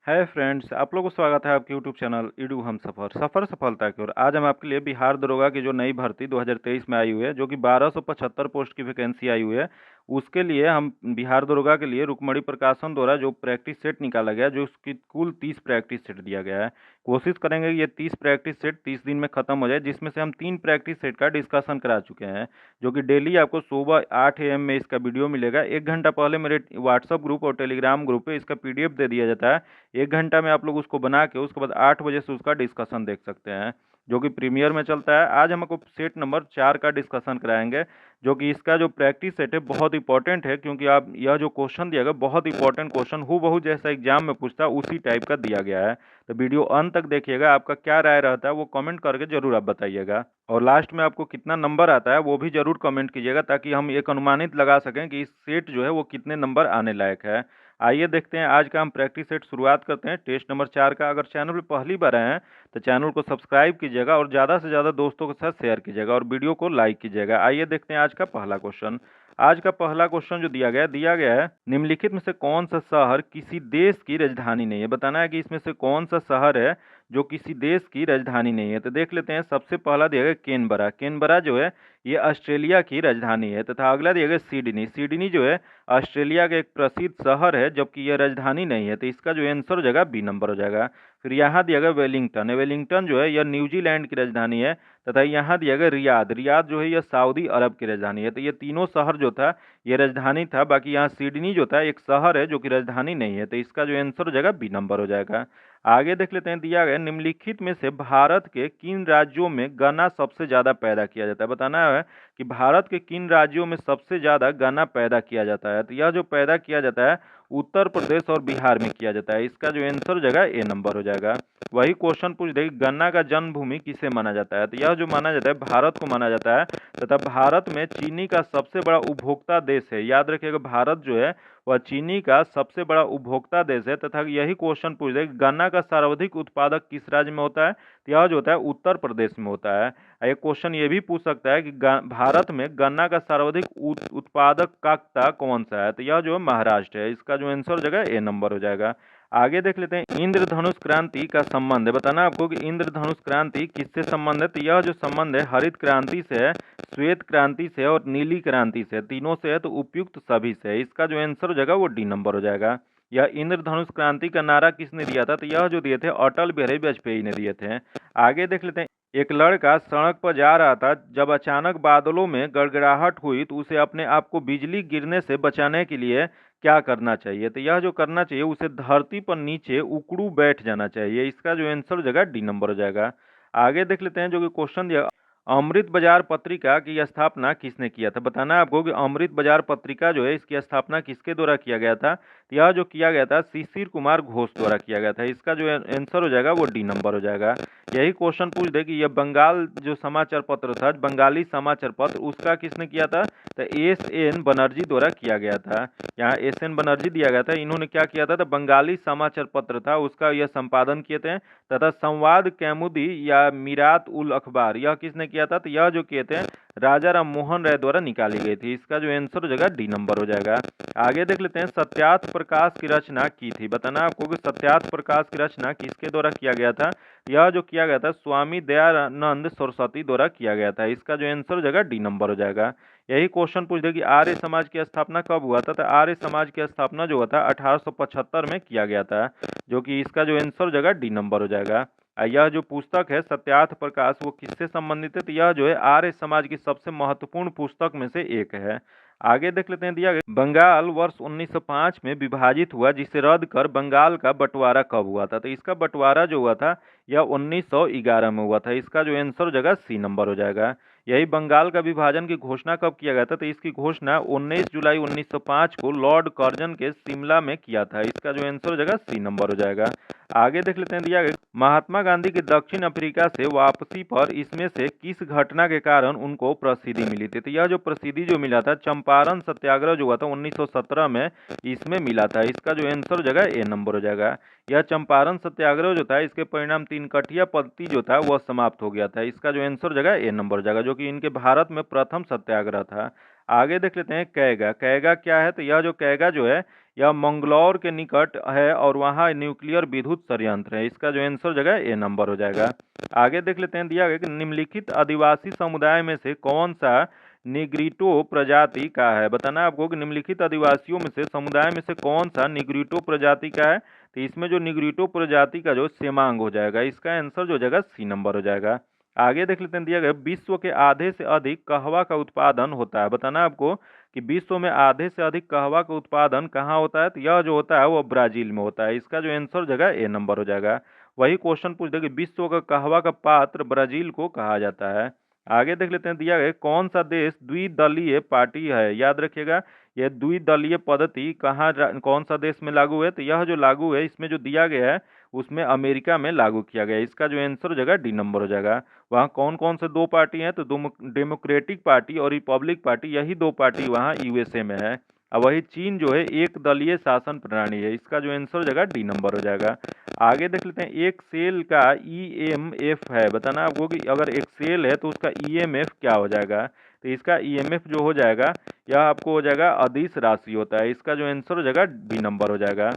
Hi friends, आप लोगों को स्वागत है आपके यूट्यूब चैनल ईडू हम सफ़र सफलता की ओर। आज हम आपके लिए बिहार दरोगा की जो नई भर्ती 2023 में आई हुई है, जो कि 1275 पोस्ट की वैकेंसी आई हुई है, उसके लिए हम बिहार दरोगा के लिए रुक्मणी प्रकाशन द्वारा जो प्रैक्टिस सेट निकाला गया, जो उसकी कुल 30 प्रैक्टिस सेट दिया गया है। कोशिश करेंगे कि ये 30 प्रैक्टिस सेट 30 दिन में ख़त्म हो जाए, जिसमें से हम 3 प्रैक्टिस सेट का डिस्कशन करा चुके हैं, जो कि डेली आपको सुबह 8 AM में इसका वीडियो मिलेगा। 1 घंटा पहले मेरे व्हाट्सअप ग्रुप और टेलीग्राम ग्रुप पे इसका PDF दे दिया जाता है। 1 घंटा में आप लोग उसको बना के उसके बाद 8 बजे से उसका डिस्कशन देख सकते हैं, जो कि प्रीमियर में चलता है। आज हम आपको सेट नंबर 4 का डिस्कशन कराएंगे, जो कि इसका जो प्रैक्टिस सेट है बहुत इंपॉर्टेंट है, क्योंकि आप यह जो क्वेश्चन दिया गया बहुत इंपॉर्टेंट क्वेश्चन हूबहू जैसा एग्जाम में पूछता है उसी टाइप का दिया गया है। तो वीडियो अंत तक देखिएगा, आपका क्या राय रहता है वो कमेंट करके जरूर आप बताइएगा, और लास्ट में आपको कितना नंबर आता है वो भी जरूर कमेंट कीजिएगा, ताकि हम एक अनुमानित लगा सकें कि इस सेट जो है वो कितने नंबर आने लायक है। आइए देखते हैं आज का हम प्रैक्टिस सेट शुरुआत करते हैं टेस्ट नंबर 4 का। अगर चैनल पर पहली बार आए हैं तो चैनल को सब्सक्राइब कीजिएगा और ज़्यादा से ज़्यादा दोस्तों के साथ शेयर कीजिएगा और वीडियो को लाइक कीजिएगा। आइए देखते हैं आज का पहला क्वेश्चन। आज का पहला क्वेश्चन जो दिया गया है, निम्नलिखित में से कौन सा शहर किसी देश की राजधानी नहीं है। बताना है कि इसमें से कौन सा शहर है जो किसी देश की राजधानी नहीं है। तो देख लेते हैं। सबसे पहला दिया गया कैनबरा। कैनबरा जो है ये ऑस्ट्रेलिया की राजधानी है, तथा अगला दिया गया सिडनी। सिडनी जो है ऑस्ट्रेलिया का एक प्रसिद्ध शहर है, जबकि यह राजधानी नहीं है। तो इसका जो आंसर हो जाएगा बी नंबर हो जाएगा। फिर यहाँ दिया गया वेलिंगटन। वेलिंगटन जो है यह न्यूजीलैंड की राजधानी है, तथा यहाँ दिया गया रियाद। रियाद जो है यह सऊदी अरब की राजधानी है। तो ये तीनों शहर जो था ये राजधानी था, बाकी यहाँ सिडनी जो था एक शहर है जो कि राजधानी नहीं है। तो इसका जो आंसर हो जाएगा बी नंबर हो जाएगा। आगे देख लेते हैं। दिया गया निम्नलिखित में से भारत के किन राज्यों में गन्ना सबसे ज्यादा पैदा किया जाता है। बताना है कि भारत के किन राज्यों में सबसे ज्यादा गन्ना पैदा किया जाता है। तो यह जो पैदा किया जाता है उत्तर प्रदेश और बिहार में किया जाता है। इसका जो आंसर हो जाएगा ए नंबर हो जाएगा। वही क्वेश्चन पूछ देगी गन्ना का जन्मभूमि किसे माना जाता है। तो यह जो माना जाता है भारत को माना जाता है, तथा भारत में चीनी का सबसे बड़ा उपभोक्ता देश है। याद रखिएगा भारत जो है वह चीनी का सबसे बड़ा उपभोक्ता देश है। तथा यही क्वेश्चन पूछ दे गन्ना का सर्वाधिक उत्पादक किस राज्य में होता है। तो यह जो होता है उत्तर प्रदेश में होता है। एक क्वेश्चन ये भी पूछ सकता है कि भारत में गन्ना का सर्वाधिक उत्पादक काकता कौन सा है। तो यह जो है महाराष्ट्र है। इसका जो आंसर हो जाएगा ए नंबर हो जाएगा। आगे देख लेते हैं। इंद्रधनुष क्रांति का संबंध है। बताना आपको कि इंद्रधनुष क्रांति किससे संबंध है। तो यह जो संबंध है हरित क्रांति से है, श्वेत क्रांति से और नीली क्रांति से, तीनों से है। तो उपयुक्त सभी से है। इसका जो आंसर हो जाएगा वो डी नंबर हो जाएगा। यह इंद्रधनुष क्रांति का नारा किसने दिया था। तो यह जो दिए थे अटल बिहारी वाजपेयी ने दिए थे। आगे देख लेते हैं। एक लड़का सड़क पर जा रहा था, जब अचानक बादलों में गड़गड़ाहट हुई तो उसे अपने आप को बिजली गिरने से बचाने के लिए क्या करना चाहिए। तो यह जो करना चाहिए उसे धरती पर नीचे उकड़ू बैठ जाना चाहिए। इसका जो आंसर हो जाएगा डी नंबर हो जाएगा। आगे देख लेते हैं। जो कि क्वेश्चन दिया अमृत बाजार पत्रिका की स्थापना किसने किया था। बताना है आपको कि अमृत बाजार पत्रिका जो है इसकी स्थापना किसके द्वारा किया गया था। तो यह जो किया गया था शिशिर कुमार घोष द्वारा किया गया था। इसका जो आंसर हो जाएगा वो डी नंबर हो जाएगा। यही क्वेश्चन पूछ दे कि यह बंगाल जो समाचार पत्र था, बंगाली समाचार पत्र, उसका किसने किया था। तो SN बनर्जी द्वारा किया गया था। यहाँ SN बनर्जी दिया गया था। इन्होंने क्या किया था, तो बंगाली समाचार पत्र था उसका यह संपादन किए थे। तथा संवाद कैमुदी या मीरात उल अखबार यह किसने किया था। तो यह जो किए थे राजा राम मोहन राय द्वारा निकाली गई थी। इसका जो आंसर हो जाएगा डी नंबर हो जाएगा। आगे देख लेते हैं। सत्यार्थ प्रकाश की रचना की थी। बताना आपको कि सत्यार्थ प्रकाश की रचना किसके द्वारा किया गया था। यह जो किया गया था स्वामी दयानंद सरस्वती द्वारा किया गया था। इसका जो आंसर हो जाएगा डी नंबर हो जाएगा। यही क्वेश्चन पूछ दे कि आर्य समाज की स्थापना कब हुआ था। तो आर्य समाज की स्थापना जो हुआ था 1875 में किया गया था, जो कि इसका जो आंसर हो जाएगा डी नंबर हो जाएगा। यह जो पुस्तक है सत्यार्थ प्रकाश वो किससे संबंधित है। तो यह जो है आर्य समाज की सबसे महत्वपूर्ण पुस्तक में से एक है। आगे देख लेते हैं। दिया गया बंगाल वर्ष 1905 में विभाजित हुआ, जिसे रद्द कर बंगाल का बंटवारा कब हुआ था। तो इसका बंटवारा जो हुआ था यह 1911 में हुआ था। इसका जो आंसर हो जाएगा सी नंबर हो जाएगा। यही बंगाल का विभाजन की घोषणा कब किया गया था। तो इसकी घोषणा 19 जुलाई 1905 को लॉर्ड कर्जन के शिमला में किया था। इसका जो आंसर हो जाएगा सी नंबर हो जाएगा। आगे देख लेते हैं। दिया गया महात्मा गांधी की दक्षिण अफ्रीका से वापसी पर इसमें से किस घटना के कारण उनको प्रसिद्धि मिली थी। तो यह जो प्रसिद्धि जो मिला था चंपारण सत्याग्रह जो हुआ था 1917 में, इसमें मिला था। इसका जो आंसर हो जाएगा ए नंबर हो जाएगा। यह चंपारण सत्याग्रह जो था इसके परिणाम तीन कठिया पद्धति जो था वह समाप्त हो गया था। इसका जो आंसर हो जाएगा ए नंबर हो जाएगा, जो कि इनके भारत में प्रथम सत्याग्रह था। आगे देख लेते हैं। कैगा। कैगा क्या है। तो यह जो कैगा जो है यह मंगलौर के निकट है और वहाँ न्यूक्लियर विद्युत संयंत्र है। इसका जो आंसर जगह ए नंबर हो जाएगा। आगे देख लेते हैं, दिया गया कि निम्नलिखित आदिवासी समुदाय में से कौन सा निग्रिटो प्रजाति का है। बताना आपको कि निम्नलिखित आदिवासियों में से समुदाय में से कौन सा निग्रिटो प्रजाति का है। तो इसमें जो निग्रिटो प्रजाति का जो सेमांग हो जाएगा, इसका आंसर जो हो जाएगा सी नंबर हो जाएगा। आगे देख लेते हैं, दिया गया विश्व के आधे से अधिक कहवा का उत्पादन होता है। बताना आपको कि विश्व में आधे से अधिक कहवा का उत्पादन कहाँ होता है। तो यह जो होता है वो ब्राजील में होता है। इसका जो आंसर जगह ए नंबर हो जाएगा। वही क्वेश्चन पूछ दे कि विश्व का कहवा का पात्र ब्राजील को कहा जाता है। आगे देख लेते हैं, दिया गया कौन सा देश द्विदलीय पार्टी है। याद रखिएगा, यह द्विदलीय पद्धति कौन सा देश में लागू है। तो यह जो लागू है, इसमें जो दिया गया है उसमें अमेरिका में लागू किया गया है। इसका जो आंसर हो जाएगा डी नंबर हो जाएगा। वहाँ कौन कौन से दो पार्टी हैं। तो डेमोक्रेटिक पार्टी और रिपब्लिक पार्टी, यही दो पार्टी वहाँ यूएसए में है। और वही चीन जो है एक दलीय शासन प्रणाली है। इसका जो आंसर हो जाएगा डी नंबर हो जाएगा। आगे देख लेते हैं, एक सेल का ईएमएफ है। बताना आपको कि अगर एक सेल है तो उसका ईएमएफ क्या हो जाएगा। तो इसका ईएमएफ जो हो जाएगा, यह आपको हो जाएगा अदिश राशि होता है। इसका जो आंसर हो जाएगा डी नंबर हो जाएगा।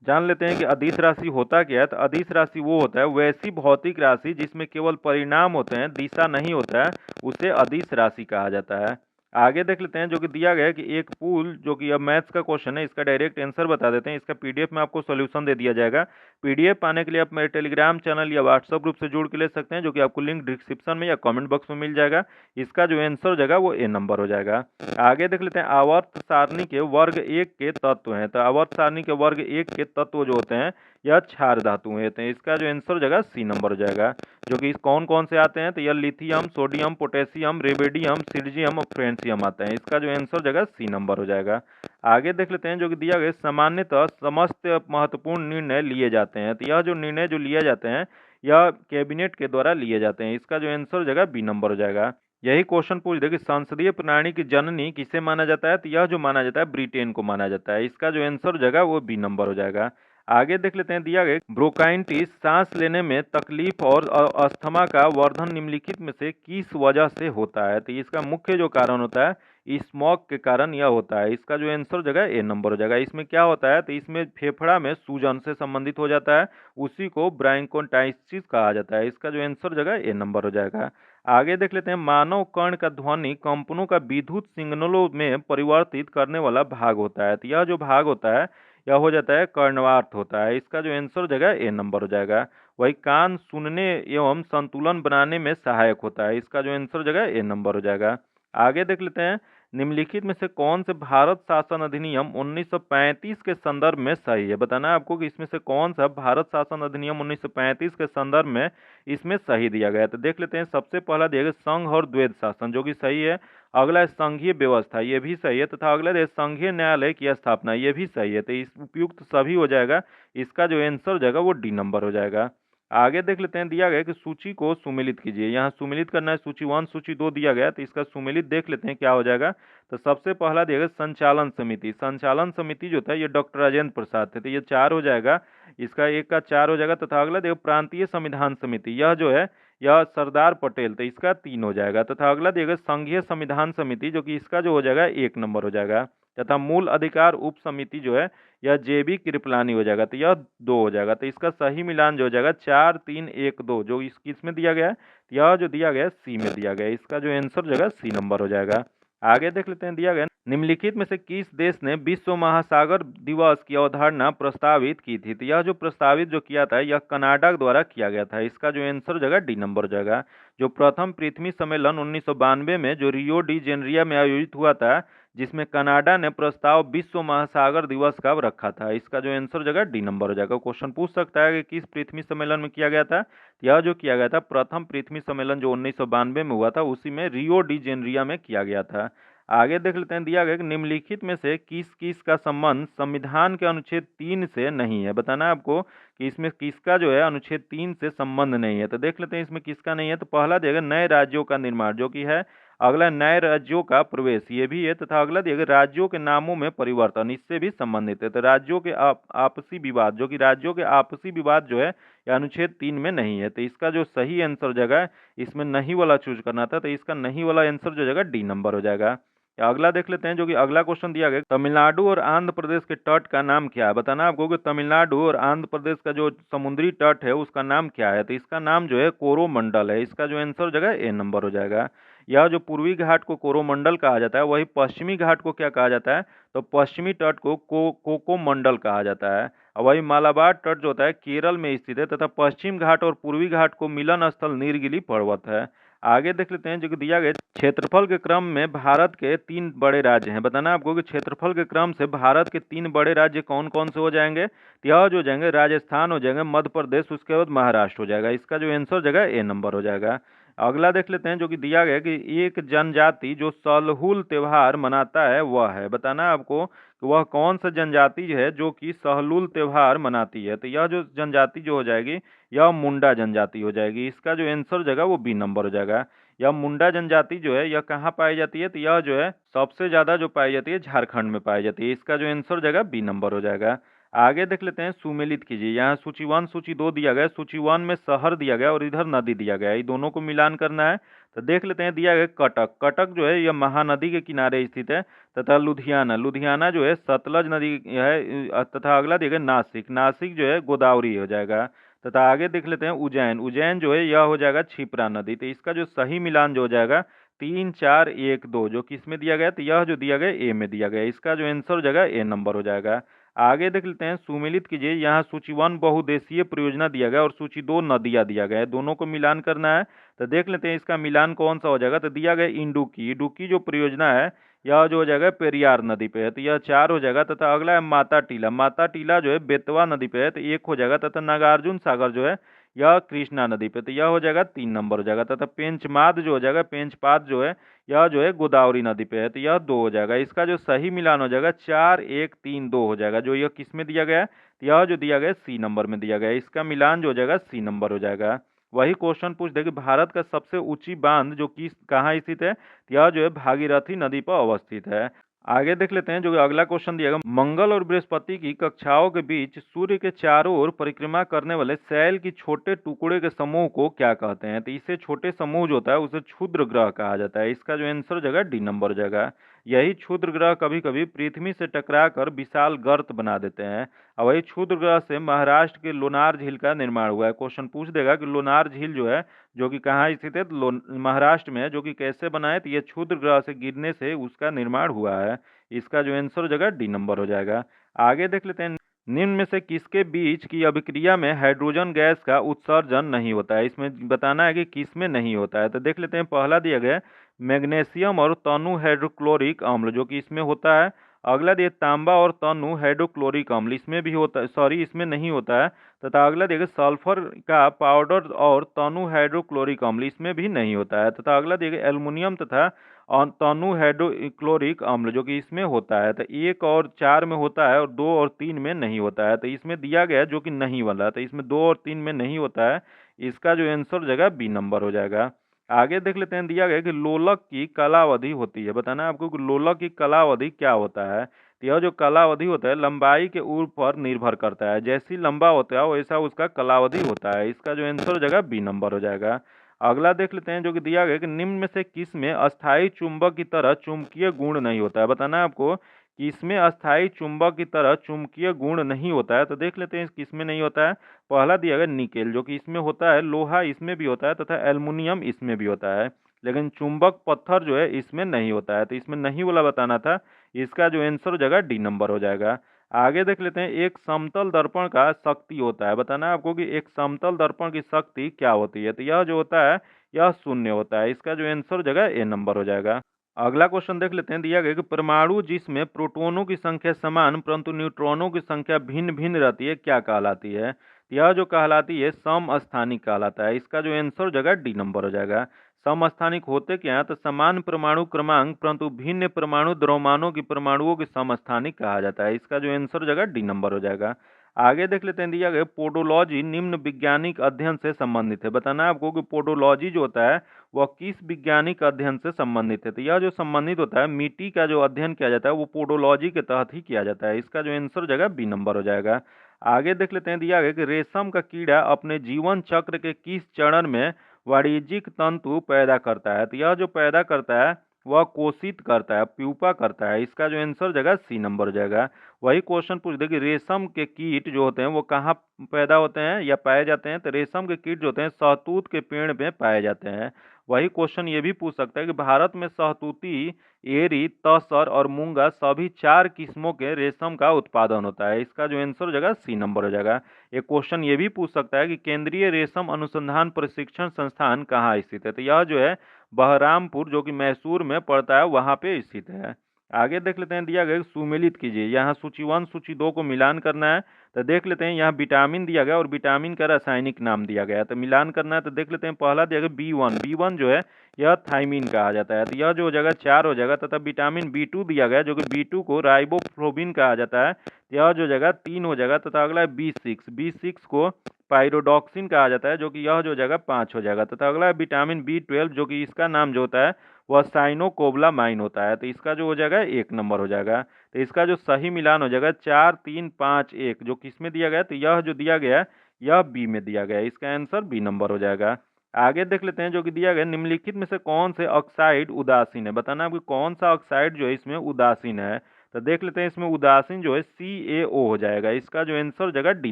जान लेते हैं कि अदिश राशि होता क्या है। तो अदिश राशि वो होता है वैसी भौतिक राशि जिसमें केवल परिणाम होते हैं, दिशा नहीं होता है, उसे अदिश राशि कहा जाता है। आगे देख लेते हैं, जो कि दिया गया है कि एक पुल, जो कि अब मैथ्स का क्वेश्चन है, इसका डायरेक्ट आंसर बता देते हैं। इसका पीडीएफ में आपको सॉल्यूशन दे दिया जाएगा। पीडीएफ पाने के लिए आप मेरे टेलीग्राम चैनल या व्हाट्सएप ग्रुप से जुड़ के ले सकते हैं, जो कि आपको लिंक डिस्क्रिप्शन में या कमेंट बॉक्स में मिल जाएगा। इसका जो आंसर हो जाएगा वो ए नंबर हो जाएगा। आगे देख लेते हैं, आवर्त सारणी के वर्ग एक के तत्व हैं। तो आवर्त सारणी के वर्ग एक के तत्व जो होते हैं, यह क्षार धातु होते हैं। इसका जो आंसर हो जाएगा सी नंबर हो जाएगा। जो कि कौन कौन से आते हैं। तो यह लिथियम, सोडियम, पोटेशियम, रेबेडियम, सिर्जियम और फ्रेंसियम आते हैं। इसका जो आंसर हो जाएगा सी नंबर हो जाएगा। आगे देख लेते हैं, जो कि दिया गया सामान्यतः समस्त महत्वपूर्ण निर्णय लिए जाते हैं। तो यह जो निर्णय जो लिए जाते हैं, यह कैबिनेट के द्वारा लिए जाते हैं। इसका जो आंसर हो जाएगा बी नंबर हो जाएगा। यही क्वेश्चन पूछ दे कि संसदीय प्रणाली की जननी किसे माना जाता है। तो यह जो माना जाता है ब्रिटेन को माना जाता है। इसका जो आंसर हो जाएगा वो बी नंबर हो जाएगा। आगे देख लेते हैं, दिया गया ब्रोंकाइटिस सांस लेने में तकलीफ और अस्थमा का वर्धन निम्नलिखित में से किस वजह से होता है। तो इसका मुख्य जो कारण होता है स्मोक के कारण यह होता है। इसका जो आंसर हो जाएगा ए नंबर हो जाएगा। इसमें क्या होता है। तो इसमें फेफड़ा में सूजन से संबंधित हो जाता है, उसी को ब्रोंकाइटिस कहा जाता है। इसका जो आंसर हो जाएगा ए नंबर हो जाएगा। आगे देख लेते हैं, मानव कर्ण का ध्वनि कंपनों का विद्युत सिग्नलों में परिवर्तित करने वाला भाग होता है। तो यह जो भाग होता है, यह हो जाता है कर्णवार्थ होता है। इसका जो आंसर हो जाएगा ए नंबर हो जाएगा। वही कान सुनने एवं संतुलन बनाने में सहायक होता है। इसका जो आंसर हो जाएगा ए नंबर हो जाएगा। आगे देख लेते हैं, निम्नलिखित में से कौन से भारत शासन अधिनियम 1935 के संदर्भ में सही है। बताना है आपको कि इसमें से कौन सा भारत शासन अधिनियम 1935 के संदर्भ में इसमें सही दिया गया है। तो देख लेते हैं, सबसे पहला दिया गया संघ और द्वैध शासन, जो कि सही है। अगला है संघीय व्यवस्था, ये भी सही है। तथा अगला है संघीय न्यायालय की स्थापना, ये भी सही है। तो इस उपयुक्त सभी हो जाएगा। इसका जो आंसर हो जाएगा वो डी नंबर हो जाएगा। आगे देख लेते हैं, दिया गया कि सूची को सुमेलित कीजिए। यहाँ सुमेलित करना है, सूची 1 सूची 2 दिया गया। तो इसका सुमेलित देख लेते हैं क्या हो जाएगा। तो सबसे पहला दिया गया संचालन समिति। संचालन समिति जो था ये डॉक्टर राजेंद्र प्रसाद थे, तो ये 4 हो जाएगा। इसका एक का 4 हो जाएगा। तथा अगला देखो प्रांतीय संविधान समिति, यह जो है यह सरदार पटेल, तो इसका 3 हो जाएगा। तथा अगला देगा संघीय संविधान समिति, जो कि इसका जो हो जाएगा 1 नंबर हो जाएगा। तथा मूल अधिकार उप समिति जो है यह जेबी कृपलानी हो जाएगा। तो यह 2 हो जाएगा। तो इसका सही मिलान जो हो जाएगा 4 3 1 2, जो इसमें दिया गया है। यह जो दिया गया है सी में दिया गया है। इसका जो आंसर हो जाएगा सी नंबर हो जाएगा। आगे देख लेते हैं, दिया गया निम्नलिखित में से किस देश ने विश्व महासागर दिवस की अवधारणा प्रस्तावित की थी। तो यह जो प्रस्तावित जो किया था यह कनाडा द्वारा किया गया था। इसका जो आंसर हो जाएगा डी नंबर हो जाएगा। जो प्रथम पृथ्वी सम्मेलन 1992 में जो रियो डी जेनेरियो में आयोजित हुआ था, जिसमें कनाडा ने प्रस्ताव विश्व महासागर दिवस का रखा था। इसका जो आंसर हो जाएगा डी नंबर हो जाएगा। क्वेश्चन पूछ सकता है कि किस पृथ्वी सम्मेलन में किया गया था। यह जो किया गया था प्रथम पृथ्वी सम्मेलन जो 1992 में हुआ था, उसी में रियो डी जेनेरियो में किया गया था। आगे देख लेते हैं, दिया गया कि निम्नलिखित में से किस किस का संबंध संविधान के अनुच्छेद 3 से नहीं है। बताना है आपको कि इसमें किसका जो है अनुच्छेद 3 से संबंध नहीं है। तो देख लेते हैं इसमें किसका नहीं है। तो पहला देगा नए राज्यों का निर्माण, जो कि है। अगला नए राज्यों का प्रवेश, ये भी है। तथा अगला देगा राज्यों के नामों में परिवर्तन, इससे भी संबंधित है। तो राज्यों के आपसी विवाद, जो कि राज्यों के आपसी विवाद जो है यह अनुच्छेद 3 में नहीं है। तो इसका जो सही आंसर जगह इसमें नहीं वाला चूज करना था। तो इसका नहीं वाला आंसर जो जगह डी नंबर हो जाएगा। अगला देख लेते हैं, जो कि अगला क्वेश्चन दिया गया, तमिलनाडु और आंध्र प्रदेश के तट का नाम क्या है। बताना आपको कि तमिलनाडु और आंध्र प्रदेश का जो समुद्री तट है उसका नाम क्या है। तो इसका नाम जो है कोरोमंडल है। इसका जो आंसर हो जाएगा ए नंबर हो जाएगा। यह जो पूर्वी घाट को कोरोमंडल कहा जाता है, वही पश्चिमी घाट को क्या कहा जाता है, तो पश्चिमी तट को कोकोमंडल कहा जाता है। और वही मालाबार तट जो होता है केरल में स्थित है, तथा पश्चिम घाट और पूर्वी घाट को मिलन स्थल नीलगिरी पर्वत है। आगे देख लेते हैं, जो कि दिया गया क्षेत्रफल के क्रम में भारत के 3 बड़े राज्य हैं। बताना आपको कि क्षेत्रफल के क्रम से भारत के 3 बड़े राज्य कौन कौन से हो जाएंगे। तो यह जो हो जाएंगे, राजस्थान हो जाएंगे, मध्य प्रदेश, उसके बाद महाराष्ट्र हो जाएगा। इसका जो आंसर हो जाएगा ए नंबर हो जाएगा। अगला देख लेते हैं, जो कि दिया गया कि एक जनजाति जो सहलूल त्योहार मनाता है वह है। बताना आपको कि वह कौन सा जनजाति है जो कि सहलूल त्योहार मनाती है। तो यह जो जनजाति जो हो जाएगी, यह मुंडा जनजाति हो जाएगी। इसका जो आंसर हो जाएगा वो बी नंबर हो जाएगा। यह मुंडा जनजाति जो है यह कहाँ पाई जाती है, तो यह जो है सबसे ज्यादा जो पाई जाती है झारखंड में पाई जाती है। इसका जो आंसर हो जाएगा बी नंबर हो जाएगा। आगे देख लेते हैं, सुमेलित कीजिए। यहाँ सूची 1 सूची 2 दिया गया है। सूची 1 में शहर दिया गया और इधर नदी दिया गया है, ये दोनों को मिलान करना है। तो देख लेते हैं, दिया गया कटक। कटक जो है यह महानदी के किनारे स्थित है। तथा लुधियाना, लुधियाना जो है सतलज नदी है। तथा अगला दिया गया नासिक। नासिक जो है गोदावरी हो जाएगा। तथा आगे देख लेते हैं उज्जैन। उज्जैन जो है यह हो जाएगा क्षिप्रा नदी। तो इसका जो सही मिलान जो हो जाएगा 3 4 1 2, जो किस में दिया गया, तो यह जो दिया गया ए में दिया गया। इसका जो आंसर हो जाएगा ए नंबर हो जाएगा। आगे देख लेते हैं, सुमेलित कीजिए। यहाँ सूची 1 बहुउद्देशीय परियोजना दिया गया और सूची 2 नदियां दिया गया है, दोनों को मिलान करना है। तो देख लेते हैं इसका मिलान कौन सा हो जाएगा। तो दिया गया इंडुकी। इंडुकी जो परियोजना है यह जो हो जाएगा पेरियार नदी पे है, तो यह 4 हो जाएगा। तथा अगला है माता टीला। माता टीला जो है बेतवा नदी पे है, तो 1 हो जाएगा। तथा नागार्जुन सागर जो है यह कृष्णा नदी पे, तो यह हो जाएगा 3 नंबर हो जाएगा। तथा पेंचमाद जो हो जाएगा, पेंचपाद जो है यह जो है गोदावरी नदी पे है, तो यह 2 हो जाएगा। इसका जो सही मिलान हो जाएगा 4 1 3 2 हो जाएगा। जो यह किस में दिया गया है, तो यह जो दिया गया है सी नंबर में दिया गया है। इसका मिलान जो हो जाएगा सी नंबर हो जाएगा। वही क्वेश्चन पूछ दे कि भारत का सबसे ऊंची बांध जो किस कहाँ स्थित है, तो यह जो है भागीरथी नदी पर अवस्थित है। आगे देख लेते हैं, जो कि अगला क्वेश्चन दिया गया, मंगल और बृहस्पति की कक्षाओं के बीच सूर्य के चारों ओर परिक्रमा करने वाले शैल की छोटे टुकड़े के समूह को क्या कहते हैं। तो इसे छोटे समूह जो होता है उसे क्षुद्र ग्रह कहा जाता है। इसका जो आंसर हो जाएगा डी नंबर हो जाएगा। यही क्षुद्र ग्रह कभी कभी पृथ्वी से टकरा कर विशाल गर्त बना देते हैं। और वही क्षुद्र ग्रह से महाराष्ट्र के लोनार झील का निर्माण हुआ है। क्वेश्चन पूछ देगा कि लोनार झील जो है जो कि कहाँ स्थित है, तो महाराष्ट्र में है, जो कि कैसे बना है, तो ये क्षुद्र ग्रह से गिरने से उसका निर्माण हुआ है। इसका जो आंसर हो जाएगा डी नंबर हो जाएगा। आगे देख लेते हैं, निम्न में से किसके बीच की अभिक्रिया में हाइड्रोजन गैस का उत्सर्जन नहीं होता है। इसमें बताना है कि किस में नहीं होता है। तो देख लेते हैं, पहला दिया गया है मैग्नीशियम और तनु हाइड्रोक्लोरिक अम्ल, जो कि इसमें होता है। अगला दिया तांबा और तनु हाइड्रोक्लोरिक अम्ल, इसमें भी होता है, सॉरी इसमें नहीं होता है। तथा अगला दिया गया सल्फर का पाउडर और तनु हाइड्रोक्लोरिक अम्ल, इसमें भी नहीं होता है। तथा अगला दिया गया एल्युमिनियम तथा और तनु हाइड्रोक्लोरिक अम्ल, जो कि इसमें होता है। तो 1 और 4 में होता है और 2 और 3 में नहीं होता है। तो इसमें दिया गया है जो कि नहीं वाला, तो इसमें 2 और 3 में नहीं होता है। इसका जो आंसर हो जाएगा बी नंबर हो जाएगा। आगे देख लेते हैं, दिया गया कि लोलक की कालावधि होती है। बताना है आपको कि लोलक की कालावधि क्या होता है। तो यह जो कालावधि होता है लंबाई के ऊपर निर्भर करता है, जैसी लंबा होता है वैसा उसका कालावधि होता है। इसका जो आंसर हो जाएगा बी नंबर हो जाएगा। अगला देख लेते हैं, जो कि दिया गया कि निम्न में से किस में अस्थायी चुंबक की तरह चुंबकीय गुण नहीं होता है। बताना है आपको कि इसमें अस्थायी चुंबक की तरह चुंबकीय गुण नहीं होता है। तो देख लेते हैं किस में नहीं होता है। पहला दिया गया निकेल, जो कि इसमें होता है। लोहा इसमें भी होता है तथा एल्युमिनियम इसमें भी होता है। लेकिन चुंबक पत्थर जो है इसमें नहीं होता है, तो इसमें नहीं वाला बताना था। इसका जो आंसर हो जाएगा डी नंबर हो जाएगा। आगे देख लेते हैं, एक समतल दर्पण का शक्ति होता है। बताना है आपको कि एक समतल दर्पण की शक्ति क्या होती है। तो यह जो होता है यह शून्य होता है। इसका जो आंसर हो जाएगा ए नंबर हो जाएगा। अगला क्वेश्चन देख लेते हैं, दिया गया कि परमाणु जिसमें प्रोटॉनों की संख्या समान परंतु न्यूट्रॉनों की संख्या भिन्न भिन्न रहती है क्या कहलाती है। तो यह जो कहलाती है समस्थानिक कहलाता है। इसका जो आंसर हो जाएगा डी नंबर हो जाएगा। समस्थानिक होते क्या है, तो समान परमाणु क्रमांक परंतु भिन्न परमाणु द्रव्यमानों की परमाणुओं की समस्थानिक कहा जाता है। इसका जो आंसर हो जाएगा डी नंबर हो जाएगा। आगे देख लेते हैं, दिया गया पोडोलॉजी निम्न वैज्ञानिक अध्ययन से संबंधित है। बताना है आपको कि पोडोलॉजी जो होता है वह किस वैज्ञानिक अध्ययन से संबंधित है। तो यह जो संबंधित होता है मिट्टी का जो अध्ययन किया जाता है वो पोडोलॉजी के तहत ही किया जाता है। इसका जो आंसर हो जाएगा बी नंबर हो जाएगा। आगे देख लेते हैं, दिया गया कि रेशम का कीड़ा अपने जीवन चक्र के किस चरण में वाणिज्यिक तंतु पैदा करता है। तो यह जो पैदा करता है वह कोशित करता है, प्यूपा करता है। इसका जो आंसर हो जाएगा सी नंबर हो जाएगा। वही क्वेश्चन पूछ दे कि रेशम के कीट जो होते हैं वो कहाँ पैदा होते हैं या पाए जाते हैं, तो रेशम के कीट जो होते हैं शहतूत के पेड़ में पाए जाते हैं। वही क्वेश्चन ये भी पूछ सकता है कि भारत में शहतूती, एरी, तसर और मूंगा सभी 4 किस्मों के रेशम का उत्पादन होता है। इसका जो आंसर हो जाएगा सी नंबर हो जाएगा। एक क्वेश्चन ये भी पूछ सकता है कि केंद्रीय रेशम अनुसंधान प्रशिक्षण संस्थान कहाँ स्थित है, तो यह जो है बहरामपुर जो कि मैसूर में पड़ता है वहाँ पे स्थित है। आगे देख लेते हैं, दिया गया कि सुमेलित कीजिए। यहाँ सूची 1 सूची 2 को मिलान करना है। तो देख लेते हैं, यहाँ विटामिन दिया गया और विटामिन का रासायनिक नाम दिया गया है, तो मिलान करना है। तो देख लेते हैं, पहला दिया गया B1 जो है यह थाइमिन कहा जाता है, तो यह जो हो जाएगा 4 हो जाएगा। तथा विटामिन B2 दिया गया जो कि B2 को राइबोफ्लोविन कहा जाता है, यह जो हो जाएगा 3 हो जाएगा। तथा अगला है B6 को पायरोडॉक्सिन कहा जाता है, जो कि यह जो हो जाएगा 5 हो जाएगा। तथा अगला है विटामिन B12 जो कि इसका नाम जो होता है वह साइनोकोबलामाइन होता है, तो इसका जो हो जाएगा 1 नंबर हो जाएगा। तो इसका जो सही मिलान हो जाएगा 4 3 5 1, जो किस में दिया गया है, तो यह जो दिया गया है यह बी में दिया गया है। इसका आंसर बी नंबर हो जाएगा। आगे देख लेते हैं, जो कि दिया गया निम्नलिखित में से कौन से ऑक्साइड उदासीन है, बताना आपको कौन सा ऑक्साइड जो है इसमें उदासीन है। तो देख लेते हैं, इसमें उदासीन जो है CaO हो जाएगा। इसका जो आंसर हो जाएगा डी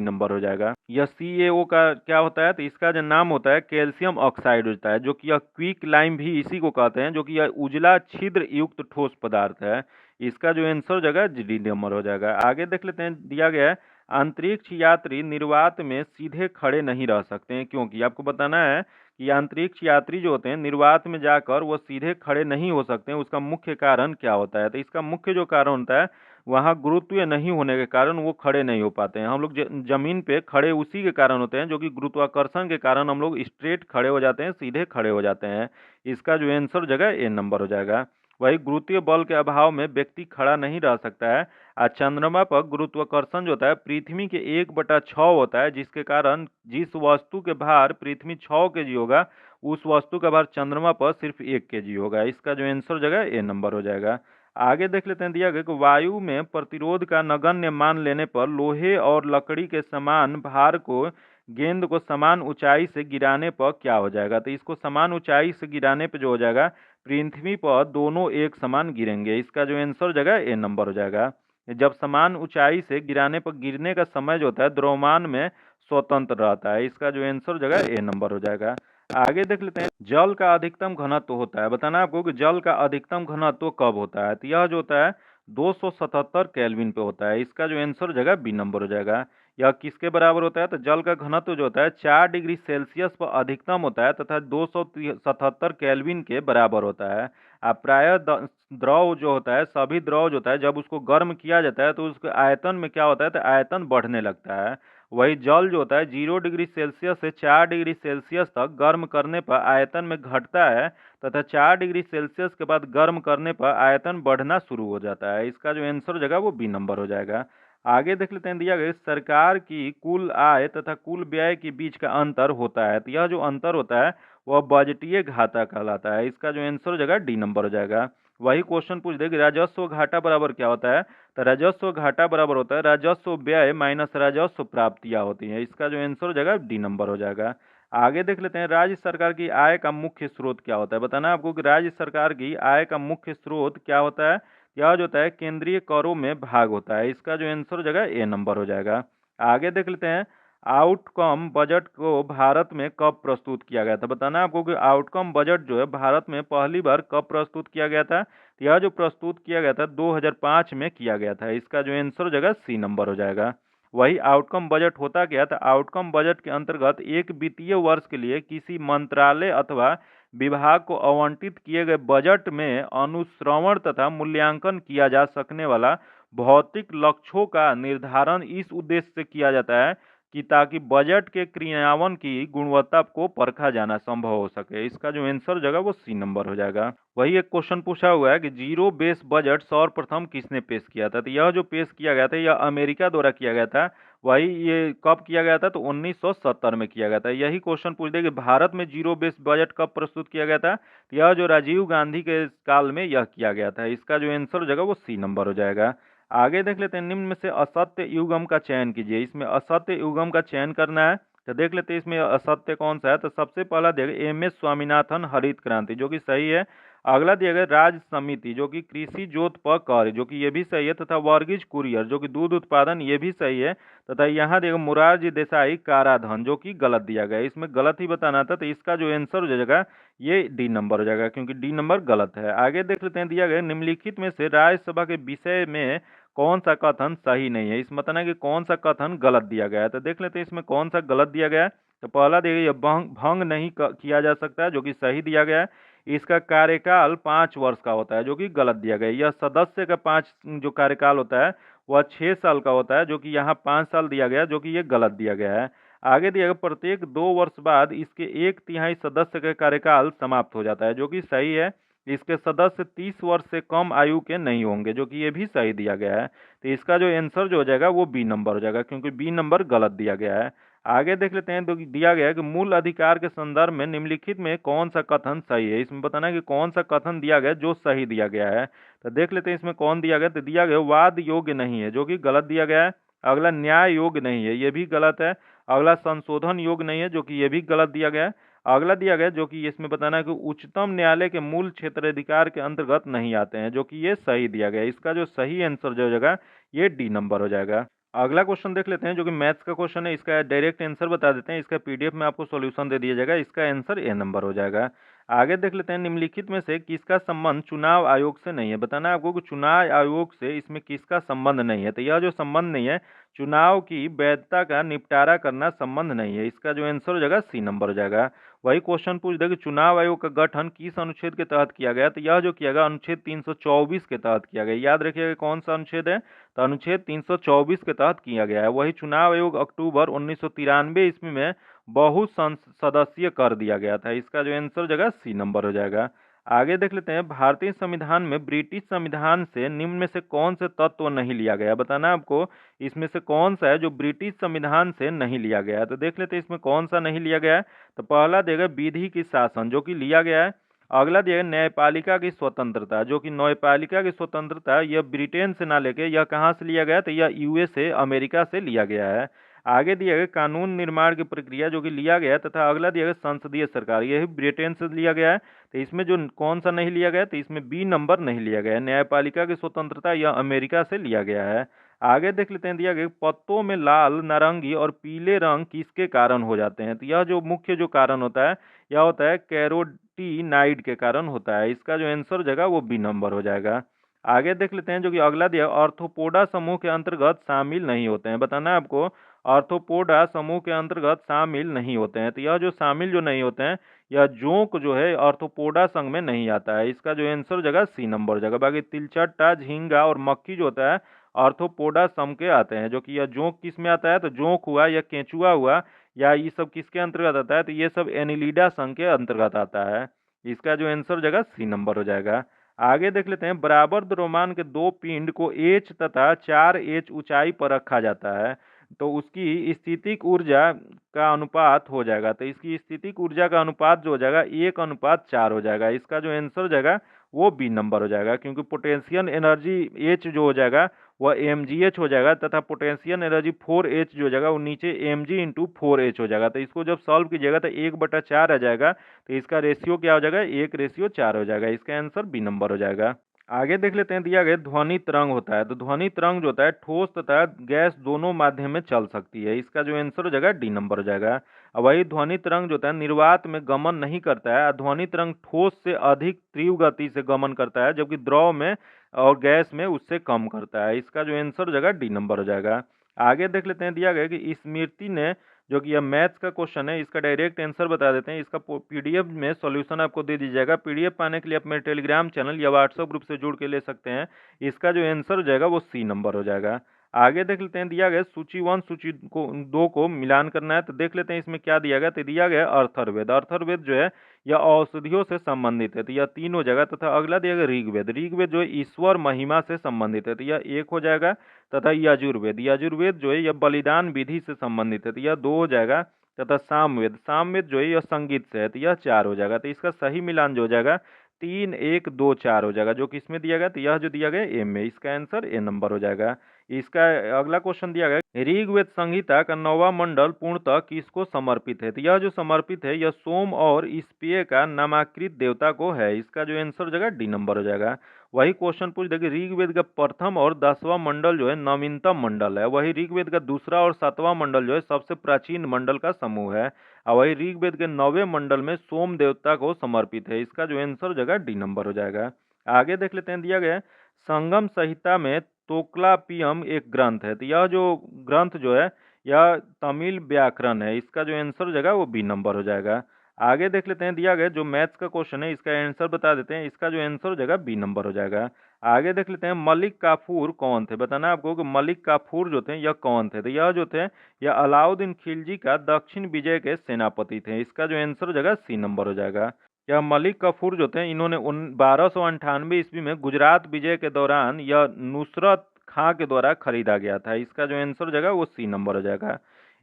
नंबर हो जाएगा। यह CaO का क्या होता है, तो इसका जो नाम होता है कैल्शियम ऑक्साइड होता है, जो कि यह क्विक लाइम भी इसी को कहते हैं, जो कि यह उजला छिद्र युक्त ठोस पदार्थ है। इसका जो आंसर हो जाएगा डी नंबर हो जाएगा। आगे देख लेते हैं, दिया गया है अंतरिक्ष यात्री निर्वात में सीधे खड़े नहीं रह सकते हैं, क्योंकि आपको बताना है कि अंतरिक्ष यात्री जो होते हैं निर्वात में जाकर वो सीधे खड़े नहीं हो सकते हैं। उसका मुख्य कारण क्या होता है, तो इसका मुख्य जो कारण होता है वहाँ गुरुत्व नहीं होने के कारण वो खड़े नहीं हो पाते हैं। हम लोग जमीन पे खड़े उसी के कारण होते हैं, जो कि गुरुत्वाकर्षण के कारण हम लोग स्ट्रेट खड़े हो जाते हैं, सीधे खड़े हो जाते हैं। इसका जो आंसर जगह ए नंबर हो जाएगा। वही गुरुत्वीय बल के अभाव में व्यक्ति खड़ा नहीं रह सकता है। आज चंद्रमा पर गुरुत्वाकर्षण जो होता है पृथ्वी के 1/6 होता है, जिसके कारण जिस वस्तु के भार पृथ्वी 6 kg होगा उस वस्तु का भार चंद्रमा पर सिर्फ 1 kg होगा। इसका जो आंसर हो जाएगा ए नंबर हो जाएगा। आगे देख लेते हैं, दिया गया कि वायु में प्रतिरोध का नगण्य मान लेने पर लोहे और लकड़ी के समान भार को गेंद को समान ऊंचाई से गिराने पर क्या हो जाएगा, तो इसको समान ऊंचाई से गिराने पर जो हो जाएगा पृथ्वी पर दोनों एक समान गिरेंगे। इसका जो आंसर हो जाएगा ए नंबर हो जाएगा। जब समान ऊंचाई से गिराने पर गिरने का समय जो होता है द्रव्यमान में स्वतंत्र रहता है। इसका जो आंसर हो जाएगा ए नंबर हो जाएगा। आगे देख लेते हैं, जल का अधिकतम घनत्व होता है, बताना आपको कि जल का अधिकतम घनत्व कब होता है, तो यह जो होता है 277 केल्विन पे होता है। इसका जो आंसर हो जाएगा बी नंबर हो जाएगा। यह किसके बराबर होता है, तो जल का घनत्व जो होता है 4 डिग्री सेल्सियस पर अधिकतम होता है तथा 277 केल्विन के बराबर होता है। अब प्राय द्रव जो होता है, सभी द्रव जो होता है जब उसको गर्म किया जाता है तो उसके आयतन में क्या होता है, तो आयतन बढ़ने लगता है। वही जल जो होता है 0 डिग्री सेल्सियस से 4 डिग्री सेल्सियस तक गर्म करने पर आयतन में घटता है तथा 4 डिग्री सेल्सियस के बाद गर्म करने पर आयतन बढ़ना शुरू हो जाता है। इसका जो आंसर हो जाएगा वो बी नंबर हो जाएगा। आगे देख लेते हैं, दिया गया सरकार की कुल आय तथा कुल व्यय के बीच का अंतर होता है, तो यह जो अंतर होता है वह बजटीय घाटा कहलाता है। इसका जो आंसर हो जाएगा डी नंबर हो जाएगा। वही क्वेश्चन पूछ दे कि राजस्व घाटा बराबर क्या होता है, तो राजस्व घाटा बराबर होता है राजस्व व्यय माइनस राजस्व प्राप्तियां होती हैं। इसका जो आंसर हो जाएगा डी नंबर हो जाएगा। आगे देख लेते हैं, राज्य सरकार की आय का मुख्य स्रोत क्या होता है, बताना आपको कि राज्य सरकार की आय का मुख्य स्रोत क्या होता है। यह जो होता है केंद्रीय करों में भाग होता है। इसका जो आंसर हो जाएगा ए नंबर हो जाएगा। आगे देख लेते हैं, आउटकम बजट को भारत में कब प्रस्तुत किया गया था, बताना आपको कि आउटकम बजट जो है भारत में पहली बार कब प्रस्तुत किया गया था। यह जो प्रस्तुत किया गया था 2005 में किया गया था। इसका जो आंसर हो जाएगा सी नंबर हो जाएगा। वही आउटकम बजट होता क्या था, आउटकम बजट के अंतर्गत एक वित्तीय वर्ष के लिए किसी मंत्रालय अथवा विभाग को आवंटित किए गए बजट में अनुश्रवण तथा मूल्यांकन किया जा सकने वाला भौतिक लक्ष्यों का निर्धारण इस उद्देश्य से किया जाता है कि ताकि बजट के क्रियान्वयन की गुणवत्ता को परखा जाना संभव हो सके। इसका जो आंसर हो जाएगा वो सी नंबर हो जाएगा। वही एक क्वेश्चन पूछा हुआ है कि जीरो बेस बजट सर्वप्रथम किसने पेश किया था, तो यह जो पेश किया गया था यह अमेरिका द्वारा किया गया था। वही ये कब किया गया था, तो 1970 में किया गया था। यही क्वेश्चन पूछ दे कि भारत में जीरो बेस बजट कब प्रस्तुत किया गया था, तो यह जो राजीव गांधी के काल में यह किया गया था। इसका जो आंसर हो जाएगा वो सी नंबर हो जाएगा। आगे देख लेते हैं, निम्न में से असत्य युगम का चयन कीजिए। इसमें असत्य युगम का चयन करना है, तो देख लेते हैं इसमें असत्य कौन सा है। तो सबसे पहला देख MS स्वामीनाथन हरित क्रांति, जो कि सही है। अगला दिया गया राज्य समिति जो कि कृषि जोत प कार्य जो कि ये भी सही है, तथा वर्गीज कुरियर जो कि दूध उत्पादन ये भी सही है, तथा यहाँ दिया गया मुरारजी देसाई काराधन जो कि गलत दिया गया है। इसमें गलत ही बताना था, तो इसका जो आंसर हो जाएगा ये डी नंबर हो जाएगा, क्योंकि डी नंबर गलत है। आगे देख लेते हैं, दिया गया निम्नलिखित में से राज्यसभा के विषय में कौन सा कथन सही नहीं है। इसमें बताना कि कौन सा कथन गलत दिया गया है, तो देख लेते हैं इसमें कौन सा गलत दिया गया है। तो पहला दिया गया भंग नहीं किया जा सकता है, जो कि सही दिया गया है। इसका कार्यकाल 5 वर्ष का होता है, जो कि गलत दिया गया है। यह सदस्य का 5 जो कार्यकाल होता है वह 6 साल का होता है, जो कि यहाँ 5 साल दिया गया है, जो कि ये गलत दिया गया है। आगे दिया गया प्रत्येक 2 वर्ष बाद इसके 1/3 सदस्य का कार्यकाल समाप्त हो जाता है, जो कि सही है। इसके सदस्य 30 वर्ष से कम आयु के नहीं होंगे, जो कि ये भी सही दिया गया है। तो इसका जो आंसर जो हो जाएगा वो बी नंबर हो जाएगा, क्योंकि बी नंबर गलत दिया गया है। आगे देख लेते हैं, तो दिया गया है कि मूल अधिकार के संदर्भ में निम्नलिखित में कौन सा कथन सही है। इसमें बताना है कि कौन सा कथन दिया गया जो सही दिया गया है। तो देख लेते हैं इसमें कौन दिया गया, तो दिया गया वाद योग्य नहीं है, जो कि गलत दिया गया है। अगला न्याय योग्य नहीं है, ये भी गलत है। अगला संशोधन योग्य नहीं है, जो कि ये भी गलत दिया गया है। अगला दिया गया जो कि इसमें बताना है कि उच्चतम न्यायालय के मूल क्षेत्राधिकार के अंतर्गत नहीं आते हैं, जो कि ये सही दिया गया है। इसका जो सही आंसर जो हो जाएगा ये डी नंबर हो जाएगा। अगला क्वेश्चन देख लेते हैं, जो कि मैथ्स का क्वेश्चन है। इसका डायरेक्ट आंसर बता देते हैं, इसका पीडीएफ में आपको सॉल्यूशन दे दिया जाएगा। इसका आंसर ए नंबर हो जाएगा। आगे देख लेते हैं, निम्नलिखित में से किसका संबंध चुनाव आयोग से नहीं है। बताना है आपको कि चुनाव आयोग से इसमें किसका संबंध नहीं है। तो यह जो संबंध नहीं है, चुनाव की वैधता का निपटारा करना संबंध नहीं है। इसका जो आंसर हो जाएगा सी नंबर हो जाएगा। वही क्वेश्चन पूछ दे कि चुनाव आयोग का गठन किस अनुच्छेद के तहत किया गया, तो यह जो किया गया अनुच्छेद 324 के तहत किया गया। याद रखिएगा कौन सा अनुच्छेद है, तो अनुच्छेद 324 के तहत किया गया है। वही चुनाव आयोग अक्टूबर 1993 ईस्वी में बहुत सदस्यीय कर दिया गया था। इसका जो आंसर जगह सी नंबर हो जाएगा। आगे देख लेते हैं, भारतीय संविधान में ब्रिटिश संविधान से निम्न में से कौन से तत्व नहीं लिया गया। बताना है आपको इसमें से कौन सा है जो ब्रिटिश संविधान से नहीं लिया गया है। तो देख लेते हैं इसमें कौन सा नहीं लिया गया है। तो पहला देगा विधि की शासन, जो कि लिया गया है। अगला दिया न्यायपालिका की स्वतंत्रता, जो कि न्यायपालिका की स्वतंत्रता यह ब्रिटेन से ना लेके यह कहाँ से लिया गया, तो यह यूएसए अमेरिका से लिया गया है। आगे दिया गया कानून निर्माण की प्रक्रिया, जो कि लिया गया है। तथा अगला दिया गया संसदीय सरकार, यह ब्रिटेन से लिया गया है। तो इसमें जो कौन सा नहीं लिया गया, तो इसमें बी नंबर नहीं लिया गया है। न्यायपालिका की स्वतंत्रता यह अमेरिका से लिया गया है। आगे देख लेते हैं, दिया गया पत्तों में लाल, नारंगी और पीले रंग किसके कारण हो जाते हैं। तो यह जो मुख्य जो कारण होता है यह होता है कैरोटीनाइड के कारण होता है। इसका जो आंसर हो जाएगा वो बी नंबर हो जाएगा। आगे देख लेते हैं, जो कि अगला दिया ऑर्थोपोडा समूह के अंतर्गत शामिल नहीं होते हैं। बताना है आपको ऑर्थोपोडा समूह के अंतर्गत शामिल नहीं होते हैं। तो यह जो शामिल जो नहीं होते हैं, यह जोंक जो है ऑर्थोपोडा संघ में नहीं आता है। इसका जो आंसर हो जाएगा सी नंबर हो जाएगा। बाकी तिलचट्टा, झींगा और मक्खी जो होता है ऑर्थोपोडा सम के आते हैं। जो कि यह जोंक किस में आता है, तो जोंक हुआ या केंचुआ हुआ या ये सब किसके अंतर्गत आता है, तो ये सब एनिलिडा संघ के अंतर्गत आता है। इसका जो आंसर हो जाएगा सी नंबर हो जाएगा। आगे देख लेते हैं, बराबर द्रव्यमान के दो पिंड को एच तथा 4h ऊंचाई पर रखा जाता है, तो उसकी स्थितिक ऊर्जा का अनुपात हो जाएगा। तो इसकी स्थितिक ऊर्जा का अनुपात जो हो जाएगा 1:4 हो जाएगा। इसका जो आंसर हो जाएगा वो बी नंबर हो जाएगा, क्योंकि पोटेंशियल एनर्जी एच जो हो जाएगा वह mgh हो जाएगा, तथा पोटेंशियल एनर्जी 4h जो हो जाएगा वो नीचे mg/4h हो जाएगा। तो इसको जब सॉल्व कीजिएगा तो 1/4 आ जाएगा। तो इसका रेशियो क्या हो जाएगा, 1:4 हो जाएगा। इसका आंसर बी नंबर हो जाएगा। आगे देख लेते हैं, दिया गया ध्वनि तरंग होता है। तो ध्वनि तरंग जो होता है ठोस तथा गैस दोनों माध्यम में चल सकती है। इसका जो आंसर हो जाएगा डी नंबर हो जाएगा। और वही ध्वनि तरंग जो होता है निर्वात में गमन नहीं करता है। ध्वनि तरंग ठोस से अधिक तीव्र गति से गमन करता है, जबकि द्रव में और गैस में उससे कम करता है। इसका जो आंसर हो जाएगा डी नंबर हो जाएगा। आगे देख लेते हैं, दिया गया कि स्मृति ने, जो कि यह मैथ्स का क्वेश्चन है, इसका डायरेक्ट आंसर बता देते हैं। इसका पीडीएफ में सॉल्यूशन आपको दे दी जाएगा। पीडीएफ पाने के लिए आप मेरे टेलीग्राम चैनल या व्हाट्सएप ग्रुप से जुड़ के ले सकते हैं। इसका जो आंसर हो जाएगा वो सी नंबर हो जाएगा। आगे देख लेते हैं, दिया गया सूची 1 सूची को 2 को मिलान करना है। तो देख लेते हैं इसमें क्या दिया गया। तो दिया गया अर्थर्वेद। अर्थर्वेद जो है यह औषधियों से संबंधित है, तो यह 3 हो जाएगा। तथा अगला दिया गया ऋग्वेद। ऋग्वेद जो है ईश्वर महिमा से संबंधित है, तो यह 1 हो जाएगा। तथा यजुर्वेद, यजुर्वेद जो है यह बलिदान विधि से संबंधित है, तो यह 2 हो जाएगा। तथा सामवेद, सामवेद जो है यह संगीत से है, तो यह 4 हो जाएगा। तो इसका सही मिलान जो हो जाएगा 3 1 2 4 हो जाएगा, जो किसमें दिया गया, तो यह जो दिया गया ए में। इसका आंसर ए नंबर हो जाएगा। इसका अगला क्वेश्चन दिया गया, ऋग्वेद संहिता का 9वां मंडल पूर्णतः किसको समर्पित है? तो यह जो समर्पित है यह सोम और स्पेय का नामांकित देवता को है। इसका जो आंसर हो जाएगा डी नंबर हो जाएगा। वही क्वेश्चन पूछ देखिए, ऋग्वेद का प्रथम और 10वां मंडल जो है नवीनतम मंडल है, वही ऋग्वेद का दूसरा और 7वां मंडल जो है सबसे प्राचीन मंडल का समूह है, और वही ऋग्वेद के 9वें मंडल में सोम देवता को समर्पित है। इसका जो आंसर हो जाएगा डी नंबर हो जाएगा। आगे देख लेते हैं, दिया गया है, संगम संहिता में तोक्लापियम एक ग्रंथ है। तो यह जो ग्रंथ जो है यह तमिल व्याकरण है। इसका जो आंसर हो जाएगा वो बी नंबर हो जाएगा। आगे देख लेते हैं, दिया गया जो मैथ्स का क्वेश्चन है इसका आंसर बता देते हैं। इसका जो आंसर हो जाएगा बी नंबर हो जाएगा। आगे देख लेते हैं, मलिक काफूर कौन थे? बताना आपको कि मलिक काफूर जो थे यह कौन थे? तो यह जो थे यह अलाउद्दीन खिलजी का दक्षिण विजय के सेनापति थे। इसका जो आंसर हो जाएगा सी नंबर हो जाएगा। यह मलिक काफूर जो थे इन्होंने 1298 ईस्वी में गुजरात विजय के दौरान यह नुसरत खां के द्वारा खरीदा गया था। इसका जो आंसर हो जाएगा वो सी नंबर हो जाएगा।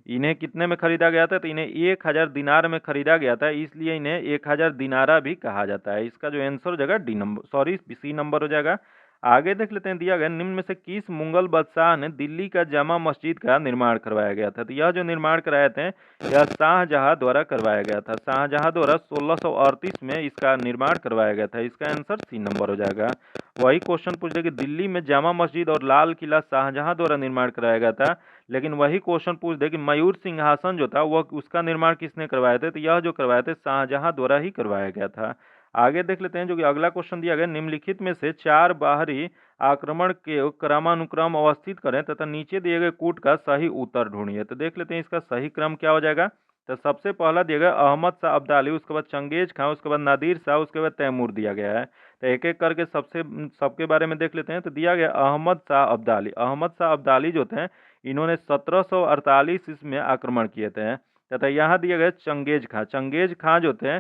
इन्हें कितने में खरीदा गया था? तो इन्हें 1000 दिनार में खरीदा गया था, इसलिए इन्हें 1000 दिनारा भी कहा जाता है। इसका जो आंसर हो जाएगा D number, sorry C number हो जाएगा। आगे देख लेते हैं, दिया गया निम्न में से किस मुगल बादशाह ने दिल्ली का जामा मस्जिद का निर्माण करवाया गया था? तो यह जो निर्माण कराए थे यह शाहजहां द्वारा करवाया गया था। शाहजहां द्वारा 1638 में इसका निर्माण करवाया गया था। इसका आंसर सी नंबर हो जाएगा। वही क्वेश्चन पूछ दे कि दिल्ली में जामा मस्जिद और लाल किला शाहजहां द्वारा निर्माण कराया गया था, लेकिन वही क्वेश्चन पूछ दे कि मयूर सिंहासन जो था वह उसका निर्माण किसने करवाए थे? तो यह जो करवाए थे शाहजहां द्वारा ही करवाया गया था। आगे देख लेते हैं, जो कि अगला क्वेश्चन दिया गया, निम्नलिखित में से 4 बाहरी आक्रमण के क्रमानुक्रम अवस्थित करें तथा नीचे दिए गए कूट का सही उत्तर ढूंढिए। तो देख लेते हैं इसका सही क्रम क्या हो जाएगा। तो सबसे पहला दिया गया अहमद शाह अब्दाली, उसके बाद चंगेज खां, उसके बाद नादिर शाह, उसके बाद तैमूर दिया गया है। तो एक एक करके सबके बारे में देख लेते हैं। तो दिया गया अहमद शाह अब्दाली। अहमद शाह अब्दाली जो थे इन्होंने 1748 ईस्वी में आक्रमण किए थे। तथा यहाँ दिया गया चंगेज खां। चंगेज खां जो थे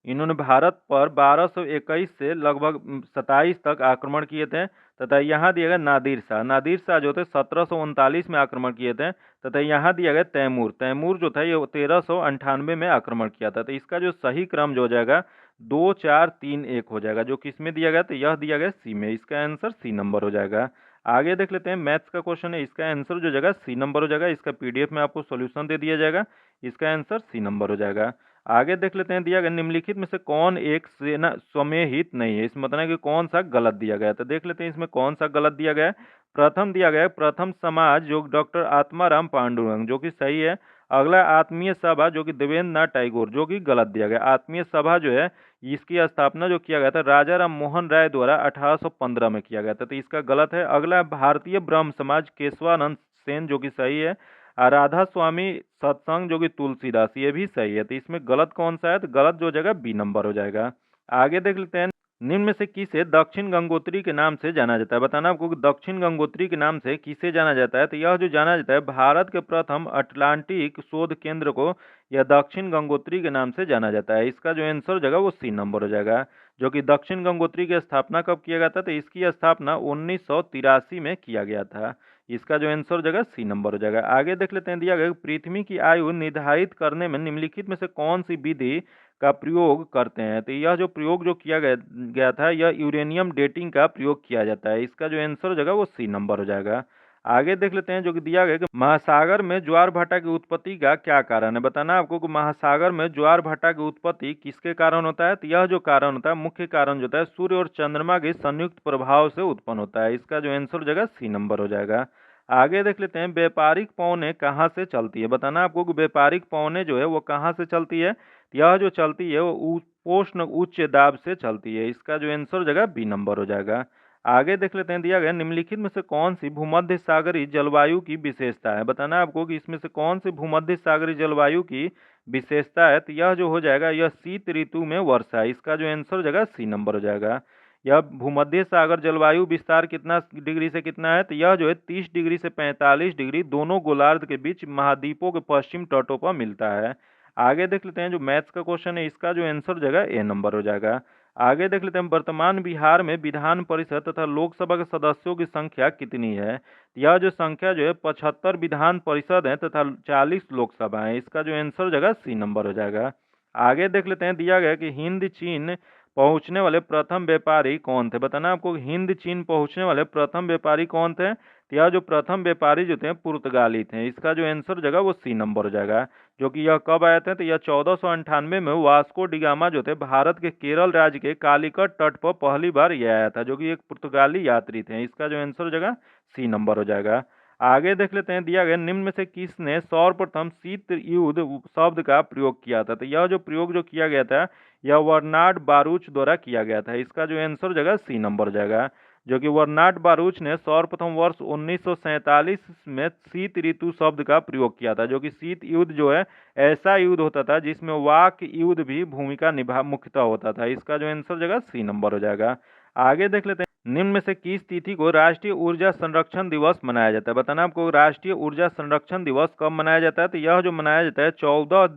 इन्होंने भारत पर 1221 से लगभग 27 तक आक्रमण किए थे। तथा यहाँ दिया गया नादिर शाह। नादिर शाह जो थे 1739 में आक्रमण किए थे। तथा यहाँ दिया गया तैमूर। तैमूर जो था ये 1398 में आक्रमण किया था। तो इसका जो सही क्रम जो हो जाएगा 2 4 3 1 हो जाएगा, जो किसमें दिया गया? तो यह दिया गया सी में। इसका आंसर सी नंबर हो जाएगा। आगे देख लेते हैं, मैथ्स का क्वेश्चन है, इसका आंसर जो जाएगा सी नंबर हो जाएगा। इसका पीडीएफ में आपको सॉल्यूशन दे दिया जाएगा। इसका आंसर सी नंबर हो जाएगा। आगे देख लेते हैं, दिया गया निम्नलिखित में से कौन एक सेना स्वमेहित नहीं है? इसमें मतलब कि कौन सा गलत दिया गया है। तो देख लेते हैं इसमें कौन सा गलत दिया गया है। प्रथम दिया गया है प्रथम समाज जो डॉक्टर आत्माराम पांडुरंग, जो कि सही है। अगला आत्मीय सभा जो कि देवेंद्र नाथ टैगोर, जो कि गलत दिया गया। आत्मीय सभा जो है इसकी स्थापना जो किया गया था राजा राम मोहन राय द्वारा 1815 में किया गया था। तो इसका गलत है। अगला भारतीय ब्रह्म समाज केशवानंद सेन, जो कि सही है। राधा स्वामी सत्संग जो कि तुलसीदास, ये भी सही है। तो इसमें गलत कौन सा है? तो गलत जो जगह बी नंबर हो जाएगा। आगे देख लेते हैं, निम्न में से किसे दक्षिण गंगोत्री के नाम से जाना जाता है? बताना आपको कि दक्षिण गंगोत्री के नाम से किसे जाना जाता है। तो यह जो जाना जाता है भारत के प्रथम अटलांटिक शोध केंद्र को यह दक्षिण गंगोत्री के नाम से जाना जाता है। इसका जो आंसर हो जाएगा वो सी नंबर हो जाएगा। जो कि दक्षिण गंगोत्री की स्थापना कब किया गया था? तो इसकी स्थापना 1983 में किया गया था। इसका जो आंसर हो जाएगा सी नंबर हो जाएगा। आगे देख लेते हैं, दिया गया पृथ्वी की आयु निर्धारित करने में निम्नलिखित में से कौन सी विधि का प्रयोग करते हैं? तो यह जो प्रयोग जो किया गया था यह यूरेनियम डेटिंग का प्रयोग किया जाता है। इसका जो आंसर हो जाएगा वो सी नंबर हो जाएगा। आगे देख लेते हैं, जो कि दिया गया कि महासागर में ज्वार भाटा की उत्पत्ति का क्या कारण है? बताना आपको कि महासागर में ज्वार भाटा की उत्पत्ति किसके कारण होता है। तो यह जो कारण होता है, मुख्य कारण जो होता है सूर्य और चंद्रमा के संयुक्त प्रभाव से उत्पन्न होता है। इसका जो आंसर हो जाएगा सी नंबर हो जाएगा। आगे देख लेते हैं, व्यापारिक पौने कहाँ से चलती है? बताना आपको कि व्यापारिक पौने जो है वो कहाँ से चलती है। यह जो चलती है वो पोषण उच्च दाब से चलती है। इसका जो आंसर हो जाएगा बी नंबर हो जाएगा। आगे देख लेते हैं, दिया गया निम्नलिखित में से कौन सी भूमध्य सागरीय जलवायु की विशेषता है? बताना आपको कि इसमें से कौन सी भूमध्य सागरीय जलवायु की विशेषता है। तो यह जो हो जाएगा यह शीत ऋतु में वर्षा है। इसका जो आंसर हो जाएगा सी नंबर हो जाएगा। यह भूमध्य सागर जलवायु विस्तार कितना डिग्री से कितना है? तो यह जो है 30 डिग्री से 45 डिग्री दोनों गोलार्ध के बीच महाद्वीपों के पश्चिम तटों पर मिलता है। आगे देख लेते हैं, जो मैथ्स का क्वेश्चन है इसका जो आंसर हो जाएगा ए नंबर हो जाएगा। आगे देख लेते हैं, वर्तमान बिहार में विधान परिषद तथा लोकसभा के सदस्यों की संख्या कितनी है? यह जो संख्या जो है 75 विधान परिषद है तथा 40 लोकसभा है। इसका जो आंसर हो जाएगा सी नंबर हो जाएगा। आगे देख लेते हैं, दिया गया कि हिंद चीन पहुंचने वाले प्रथम व्यापारी कौन थे? बताना आपको हिंद चीन पहुंचने वाले प्रथम व्यापारी कौन थे। तो यह जो प्रथम व्यापारी जो थे पुर्तगाली थे। इसका जो आंसर जगह वो सी नंबर हो जाएगा। जो कि यह कब आए थे, तो यह 1498 में वास्को डिगामा जो थे भारत के केरल राज्य के कालीकट तट पर पहली बार यह आया था, जो कि एक पुर्तगाली यात्री थे। इसका जो आंसर जगह सी नंबर हो जाएगा। आगे देख लेते हैं, दिया गया निम्न में से किसने सर्वप्रथम शीत युद्ध शब्द का प्रयोग किया था। तो यह जो प्रयोग जो किया गया था यह बर्नार्ड बारूच द्वारा किया गया था। इसका जो आंसर जगह सी नंबर हो जाएगा। जो कि बर्नार्ड बारूच ने सर्वप्रथम वर्ष 1947 में शीत ऋतु शब्द का प्रयोग किया था। जो कि शीत युद्ध जो है ऐसा युद्ध होता था जिसमें वाक युद्ध भी भूमिका निभा मुख्यतः होता था। इसका जो आंसर जगह सी नंबर हो जाएगा। आगे देख लेते हैं, निम्न में से किस तिथि को राष्ट्रीय ऊर्जा संरक्षण दिवस मनाया जाता है। बताना आपको राष्ट्रीय ऊर्जा संरक्षण दिवस कब मनाया जाता है। तो यह जो मनाया जाता है 14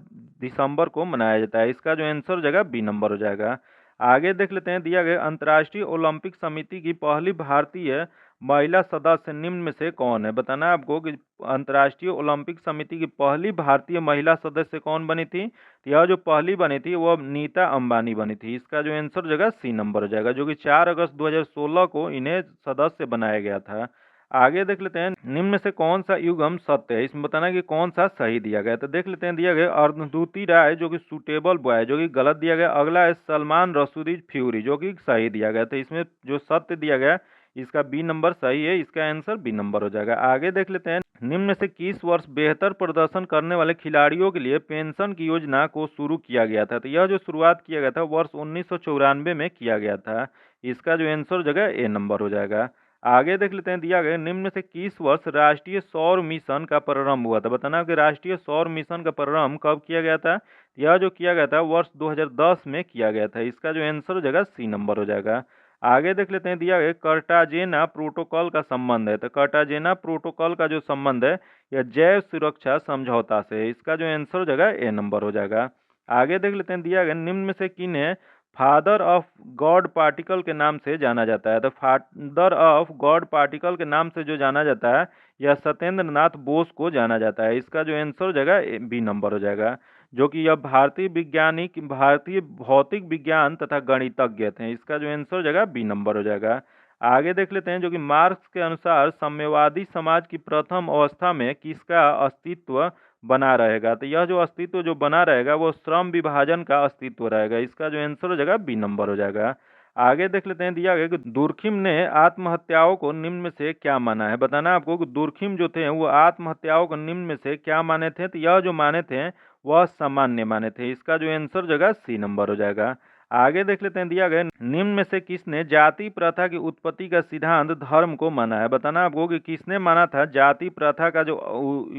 दिसंबर को मनाया जाता है। इसका जो आंसर जगह बी नंबर हो जाएगा। आगे देख लेते हैं, दिया गया अंतर्राष्ट्रीय ओलंपिक समिति की पहली भारतीय महिला सदस्य निम्न में से कौन है। बताना है आपको कि अंतर्राष्ट्रीय ओलंपिक समिति की पहली भारतीय महिला सदस्य कौन बनी थी। तो यह जो पहली बनी थी वह नीता अंबानी बनी थी। इसका जो आंसर जगह सी नंबर हो जाएगा। जो कि 4 अगस्त 2016 को इन्हें सदस्य बनाया गया था। आगे देख लेते हैं, निम्न में से कौन सा युग्म सत्य है। इसमें बताना कि कौन सा सही दिया गया है। तो देख लेते हैं, दिया गया अर्धदूती राय जो कि सूटेबल बॉय जो कि गलत दिया गया। अगला है सलमान रसूदी फ्यूरी जो कि सही दिया गया। तो इसमें जो सत्य दिया गया इसका बी नंबर सही है। इसका आंसर बी नंबर हो जाएगा। आगे देख लेते हैं, निम्न में से किस वर्ष बेहतर प्रदर्शन करने वाले खिलाड़ियों के लिए पेंशन की योजना को शुरू किया गया था। तो यह जो शुरुआत किया गया था वर्ष 1994 में किया गया था। इसका जो आंसर जगह ए नंबर हो जाएगा। आगे देख लेते हैं, दिया गया निम्न में से किस वर्ष राष्ट्रीय सौर मिशन का प्रारंभ हुआ था। बताना कि राष्ट्रीय सौर मिशन का प्रारंभ कब किया गया था। यह जो किया गया था वर्ष 2010 में किया गया था। इसका जो आंसर हो जाएगा सी नंबर हो जाएगा। आगे देख लेते हैं, दिया गया कार्टाजेना प्रोटोकॉल का संबंध है। तो कार्टाजेना प्रोटोकॉल का जो संबंध है यह जैव सुरक्षा समझौता से है। इसका जो आंसर हो जाएगा ए नंबर हो जाएगा। आगे देख लेते हैं, दिया गया निम्न में से किन्हें फादर ऑफ गॉड पार्टिकल के नाम से जाना जाता है। तो फादर ऑफ गॉड पार्टिकल के नाम से जो जाना जाता है यह सत्येंद्र नाथ बोस को जाना जाता है। इसका जो आंसर हो जाएगा बी नंबर हो जाएगा। जो कि यह भारतीय वैज्ञानिक भारतीय भौतिक विज्ञान तथा गणितज्ञ थे। इसका जो आंसर हो जाएगा बी नंबर हो जाएगा। आगे देख लेते हैं, जो कि मार्क्स के अनुसार साम्यवादी समाज की प्रथम अवस्था में किसका अस्तित्व बना रहेगा। तो यह जो अस्तित्व जो बना रहेगा वो श्रम विभाजन का अस्तित्व रहेगा। इसका जो आंसर हो जाएगा बी नंबर हो जाएगा। आगे देख लेते हैं, दिया गया कि दुर्खिम ने आत्महत्याओं को निम्न में से क्या माना है। बताना आपको कि दुर्खिम जो थे वो आत्महत्याओं को निम्न में से क्या माने थे। तो यह जो माने थे वह सामान्य माने थे। इसका जो आंसर जगह सी नंबर हो जाएगा। आगे देख लेते हैं, दिया गया निम्न में से किसने जाति प्रथा की उत्पत्ति का सिद्धांत धर्म को माना है। बताना आपको कि किसने माना था जाति प्रथा का जो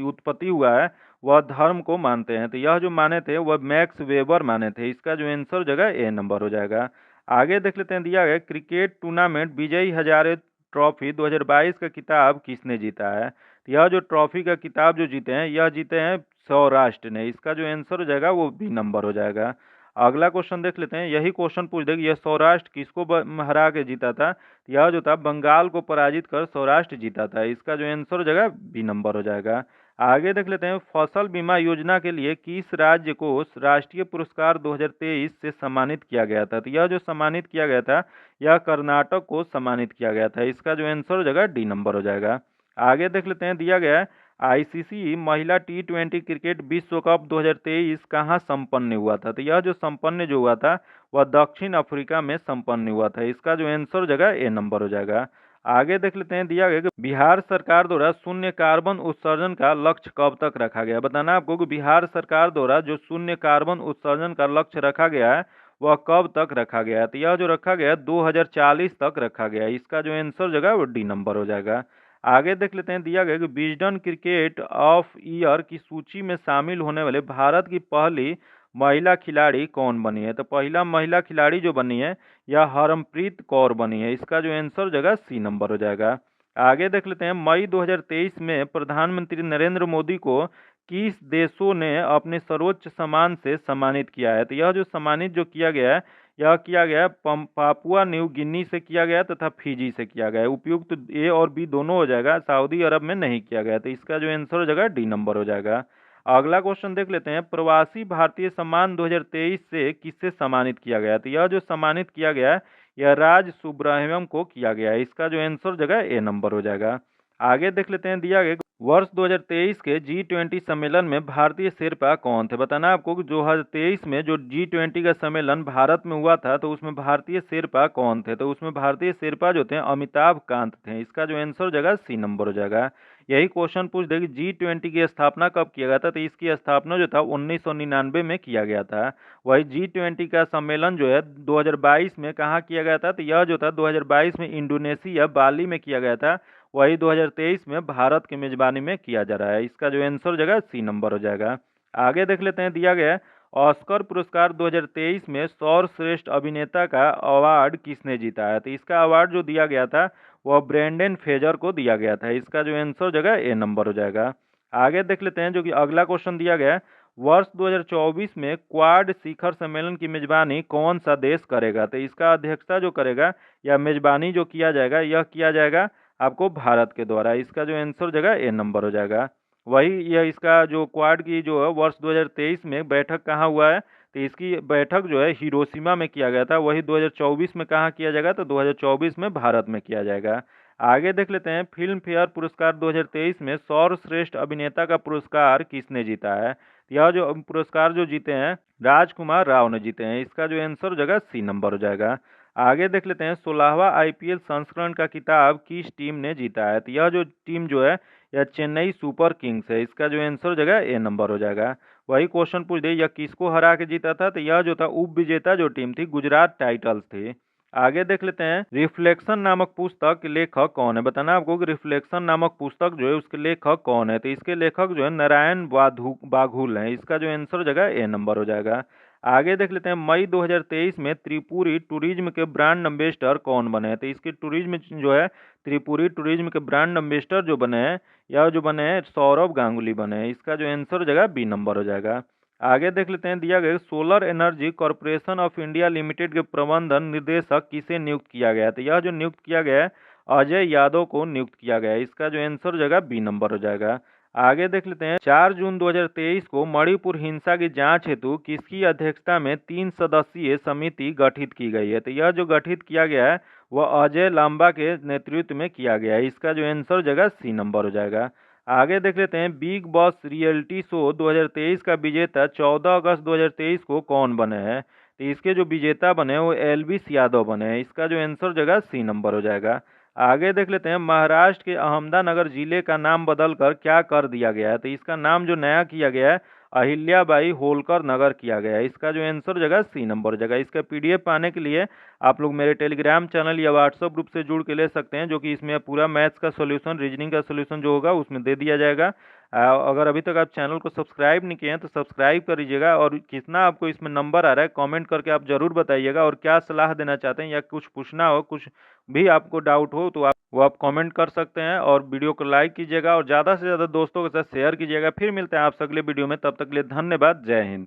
उत्पत्ति हुआ है वह धर्म को मानते हैं। तो यह जो माने थे वह मैक्स वेबर माने थे। इसका जो आंसर जगह ए नंबर हो जाएगा। आगे देख लेते हैं, दिया गया क्रिकेट टूर्नामेंट विजयी हजारे ट्रॉफी 2022 का किताब किसने जीता है। तो यह जो ट्रॉफी का किताब जो जीते हैं यह जीते हैं सौराष्ट्र ने। इसका जो आंसर हो जाएगा वो बी नंबर हो जाएगा। अगला क्वेश्चन देख लेते हैं, यही क्वेश्चन पूछ देगा यह सौराष्ट्र किसको हरा के जीता था। यह जो था बंगाल को पराजित कर सौराष्ट्र जीता था। इसका जो आंसर हो जाएगा बी नंबर हो जाएगा। आगे देख लेते हैं, फसल बीमा योजना के लिए किस राज्य को राष्ट्रीय पुरस्कार 2023 से सम्मानित किया गया था। तो यह जो सम्मानित किया गया था यह कर्नाटक को सम्मानित किया गया था। इसका जो आंसर हो जाएगा डी नंबर हो जाएगा। आगे देख लेते हैं, दिया गया आईसीसी महिला T20 क्रिकेट विश्व कप 2023 कहाँ संपन्न हुआ था। तो यह जो संपन्न जो हुआ था वह दक्षिण अफ्रीका में संपन्न हुआ था। इसका जो आंसर हो जाएगा ए नंबर हो जाएगा। आगे देख लेते हैं, दिया गया कि बिहार सरकार द्वारा शून्य कार्बन उत्सर्जन का लक्ष्य कब तक रखा गया। बताना आपको कि बिहार सरकार द्वारा जो शून्य कार्बन उत्सर्जन का लक्ष्य रखा गया है वह कब तक रखा गया है। तो यह जो रखा गया है 2040 तक रखा गया है। इसका जो आंसर जगह वो डी नंबर हो जाएगा। आगे देख लेते हैं, दिया गया कि विजडन क्रिकेट ऑफ ईयर की सूची में शामिल होने वाले भारत की पहली महिला खिलाड़ी कौन बनी है। तो पहला महिला खिलाड़ी जो बनी है यह हरमप्रीत कौर बनी है। इसका जो आंसर जगह सी नंबर हो जाएगा। आगे देख लेते हैं, मई 2023 में प्रधानमंत्री नरेंद्र मोदी को किस देशों ने अपने सर्वोच्च सम्मान से सम्मानित किया है। तो यह जो सम्मानित जो किया गया है यह किया गया पापुआ न्यू गिनी से किया गया तथा फिजी से किया गया। उपयुक्त ए और बी दोनों हो जाएगा, सऊदी अरब में नहीं किया गया। तो इसका जो आंसर हो जाएगा डी नंबर हो जाएगा। अगला क्वेश्चन देख लेते हैं, प्रवासी भारतीय सम्मान 2023 से किससे सम्मानित किया गया। तो यह जो सम्मानित किया गया यह राज सुब्रह्मण्यम को किया गया है। इसका जो आंसर जगह ए नंबर हो जाएगा। आगे देख लेते हैं दिया गया वर्ष 2023 के G20 सम्मेलन में भारतीय शेरपा कौन थे। बताना आपको कि 2023 में जो G20 का सम्मेलन भारत में हुआ था तो उसमें भारतीय शेरपा कौन थे। तो उसमें भारतीय शेरपा जो थे अमिताभ कांत थे। इसका जो आंसर हो जाएगा सी नंबर हो जाएगा। यही क्वेश्चन पूछ देगी G20 की स्थापना कब किया गया था। तो इसकी स्थापना जो था 1999 में किया गया था। वही G20 का सम्मेलन जो है 2022 में कहाँ किया गया था। तो यह जो था 2022 में इंडोनेशिया बाली में किया गया था। वही 2023 में भारत की मेजबानी में किया जा रहा है। इसका जो आंसर हो जाएगा सी नंबर हो जाएगा। आगे देख लेते हैं दिया गया है ऑस्कर पुरस्कार 2023 में सर्वश्रेष्ठ अभिनेता का अवार्ड किसने जीता है। तो इसका अवार्ड जो दिया गया था वह ब्रेंडन फ्रेजर को दिया गया था। इसका जो आंसर हो जाएगा ए नंबर हो जाएगा। आगे देख लेते हैं जो कि अगला क्वेश्चन दिया गया है वर्ष 2024 में क्वाड शिखर सम्मेलन की मेजबानी कौन सा देश करेगा। तो इसका अध्यक्षता जो करेगा या मेजबानी जो किया जाएगा यह किया जाएगा आपको भारत के द्वारा। इसका जो आंसर हो जाएगा ए नंबर हो जाएगा। वही यह इसका जो क्वाड की जो है वर्ष 2023 में बैठक कहाँ हुआ है। तो इसकी बैठक जो है हिरोशिमा में किया गया था। वही 2024 में कहाँ किया जाएगा। तो 2024 में भारत में किया जाएगा। आगे देख लेते हैं फिल्म फेयर पुरस्कार 2023 में सर्वश्रेष्ठ अभिनेता का पुरस्कार किसने जीता है। यह जो पुरस्कार जो जीते हैं राजकुमार राव ने जीते हैं। इसका जो आंसर हो जाएगा सी नंबर हो जाएगा। आगे देख लेते हैं 16वां IPL संस्करण का खिताब किस टीम ने जीता है। तो यह जो टीम जो है यह चेन्नई सुपर किंग्स है। इसका जो आंसर हो जाएगा ए नंबर हो जाएगा। वही क्वेश्चन पूछ दे यह किसको हरा के जीता था। तो यह जो था उप विजेता जो टीम थी गुजरात टाइटल्स थी। आगे देख लेते हैं रिफ्लेक्शन नामक पुस्तक के लेखक कौन है। बताना आपको कि रिफ्लेक्शन नामक पुस्तक जो है उसके लेखक कौन है। तो इसके लेखक जो है नारायण बाघुल हैं। इसका जो आंसर हो जाएगा ए नंबर हो जाएगा। आगे देख लेते हैं मई 2023 में त्रिपुरी टूरिज्म के ब्रांड एम्बेसडर कौन बने हैं। तो इसके टूरिज्म जो है त्रिपुरी टूरिज्म के ब्रांड एम्बेसडर जो बने हैं या जो बने हैं सौरभ गांगुली बने हैं। इसका जो आंसर हो जाएगा बी नंबर हो जाएगा। आगे देख लेते हैं दिया गया solar energy corporation of India limited के प्रबंधन निर्देशक किसे नियुक्त किया गया है। तो यह जो नियुक्त किया गया है अजय यादव को नियुक्त किया गया है। इसका जो आंसर हो जाएगा बी नंबर हो जाएगा। आगे देख लेते हैं 4 जून 2023 को मणिपुर हिंसा की जांच हेतु किसकी अध्यक्षता में 3 सदस्यीय समिति गठित की गई है। तो यह जो गठित किया गया है वह अजय लांबा के नेतृत्व में किया गया है। इसका जो आंसर हो जाएगा सी नंबर हो जाएगा। आगे देख लेते हैं बिग बॉस रियलिटी शो 2023 का विजेता 14 अगस्त 2023 को कौन बने हैं। तो इसके जो विजेता बने वो एल्विस यादव बने हैं। इसका जो आंसर जगह सी नंबर हो जाएगा। आगे देख लेते हैं महाराष्ट्र के अहमदानगर जिले का नाम बदलकर क्या कर दिया गया है। तो इसका नाम जो नया किया गया है अहिल्याबाई होलकर नगर किया गया है। इसका जो आंसर जगह सी नंबर जगह। इसका PDF पाने के लिए आप लोग मेरे टेलीग्राम चैनल या व्हाट्सएप ग्रुप से जुड़ के ले सकते हैं, जो कि इसमें पूरा मैथ्स का सोल्यूशन रीजनिंग का सोल्यूशन जो होगा उसमें दे दिया जाएगा। अगर अभी तक आप चैनल को सब्सक्राइब नहीं किए हैं तो सब्सक्राइब कर लीजिएगा। और कितना आपको इसमें नंबर आ रहा है कमेंट करके आप जरूर बताइएगा। और क्या सलाह देना चाहते हैं या कुछ पूछना हो, कुछ भी आपको डाउट हो तो आप कमेंट कर सकते हैं। और वीडियो को लाइक कीजिएगा और ज़्यादा से ज़्यादा दोस्तों के साथ शेयर कीजिएगा। फिर मिलते हैं आपसे अगले वीडियो में, तब तक के लिए धन्यवाद। जय हिंद।